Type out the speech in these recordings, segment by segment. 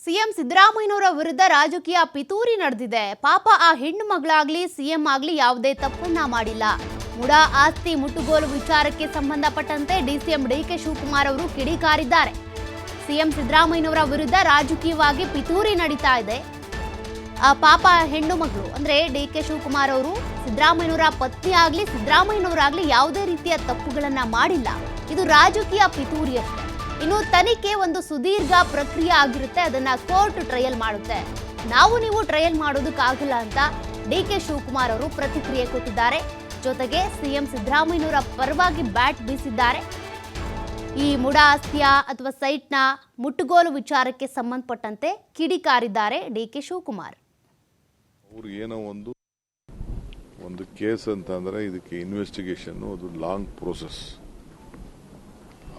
CM ಸಿದ್ದರಾಮಯ್ಯನವರ ವಿರುದ್ಧ ರಾಜಕೀಯ ಪಿತೂರಿ ನಡೆದಿದೆ. ಪಾಪ ಆ ಹೆಣ್ಣು ಮಗಳಾಗ್ಲಿ ಸಿಎಂ ಆಗ್ಲಿ ಯಾವುದೇ ತಪ್ಪನ್ನ ಮಾಡಿಲ್ಲ. ಮುಡಾ ಆಸ್ತಿ ಮುಟ್ಟುಗೋಲು ವಿಚಾರಕ್ಕೆ ಸಂಬಂಧಪಟ್ಟಂತೆ ಡಿಸಿಎಂ ಡಿಕೆ ಶಿವಕುಮಾರ್ ಅವರು ಕಿಡಿಕಾರಿದ್ದಾರೆ. ಸಿಎಂ ಸಿದ್ದರಾಮಯ್ಯನವರ ವಿರುದ್ಧ ರಾಜಕೀಯವಾಗಿ ಪಿತೂರಿ ನಡೀತಾ ಇದೆ. ಆ ಪಾಪ ಹೆಣ್ಣು ಮಗಳು ಅಂದ್ರೆ ಡಿಕೆ ಶಿವಕುಮಾರ್ ಅವರು ಸಿದ್ದರಾಮಯ್ಯನವರ ಪತ್ನಿ ಆಗ್ಲಿ ಸಿದ್ದರಾಮಯ್ಯನವರಾಗ್ಲಿ ಯಾವುದೇ ರೀತಿಯ ತಪ್ಪುಗಳನ್ನ ಮಾಡಿಲ್ಲ. ಇದು ರಾಜಕೀಯ ಪಿತೂರಿ ಅಷ್ಟೇ. ಇನ್ನು ತನಿಖೆ ಒಂದು ಸುದೀರ್ಘ ಪ್ರಕ್ರಿಯೆ ಆಗಿರುತ್ತೆ. ಅದನ್ನ ಕೋರ್ಟ್ ಟ್ರಯಲ್ ಮಾಡುತ್ತೆ. ನೀವು ಟ್ರಯಲ್ ಮಾಡೋದಕ್ಕಾಗಲ್ಲ ಅಂತ ಡಿಕೆ ಶಿವಕುಮಾರ್ ಅವರು ಪ್ರತಿಕ್ರಿಯೆ ಕೊಟ್ಟಿದ್ದಾರೆ. ಜೊತೆಗೆ ಸಿಎಂ ಸಿದ್ದರಾಮಯ್ಯನವರ ಪರವಾಗಿ ಬ್ಯಾಟ್ ಬೀಸಿದ್ದಾರೆ. ಈ ಮುಡಾ ಆಸ್ತಿಯ ಅಥವಾ ಸೈಟ್ನ ಮುಟ್ಟುಗೋಲು ವಿಚಾರಕ್ಕೆ ಸಂಬಂಧಪಟ್ಟಂತೆ ಕಿಡಿಕಾರಿದ್ದಾರೆ ಡಿಕೆ ಶಿವಕುಮಾರ್. ಅವ್ರು ಏನೋ ಒಂದು ಕೇಸ್ ಅಂತಂದ್ರೆ ಇದಕ್ಕೆ ಇನ್ವೆಸ್ಟಿಗೇಷನ್ ಅದು ಲಾಂಗ್ ಪ್ರೋಸೆಸ್.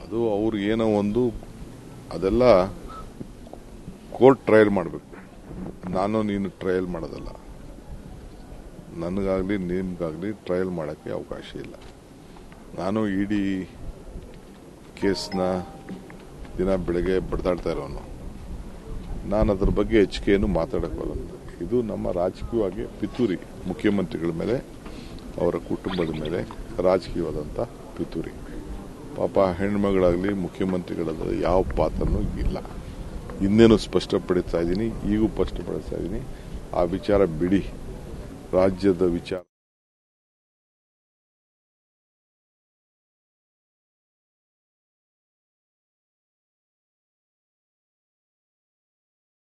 ಅದು ಅವ್ರು ಏನೋ ಅದೆಲ್ಲ ಕೋರ್ಟ್ ಟ್ರಯಲ್ ಮಾಡಬೇಕು. ನೀನು ಟ್ರಯಲ್ ಮಾಡೋದಲ್ಲ. ನನಗಾಗಲಿ ನಿಮ್ಗಾಗಲಿ ಟ್ರಯಲ್ ಮಾಡೋಕ್ಕೆ ಅವಕಾಶ ಇಲ್ಲ. ನಾನು ಇಡಿ ಕೇಸ್ನ ದಿನ ಬೆಳಗ್ಗೆ ಬಡ್ದಾಡ್ತಾ ಇರೋನು. ನಾನು ಅದ್ರ ಬಗ್ಗೆ ಹೆಚ್ಚಿಗೆಯನ್ನು ಮಾತಾಡಕ್ಕೆ ಬರಲ್ಲ. ಇದು ನಮ್ಮ ರಾಜಕೀಯವಾಗಿ ಪಿತೂರಿ, ಮುಖ್ಯಮಂತ್ರಿಗಳ ಮೇಲೆ ಅವರ ಕುಟುಂಬದ ಮೇಲೆ ರಾಜಕೀಯವಾದಂಥ ಪಿತೂರಿ. ಪಾಪ ಹೆಣ್ಮಗಳಾಗಲಿ ಮುಖ್ಯಮಂತ್ರಿಗಳಾಗಲಿ ಯಾವ ಪಾತ್ರನೂ ಇಲ್ಲ. ಇನ್ನೇನು ಸ್ಪಷ್ಟಪಡಿಸ್ತಾ ಇದ್ದೀನಿ, ಈಗೂ ಸ್ಪಷ್ಟಪಡಿಸ್ತಾ ಇದ್ದೀನಿ. ಆ ವಿಚಾರ ಬಿಡಿ, ರಾಜ್ಯದ ವಿಚಾರ.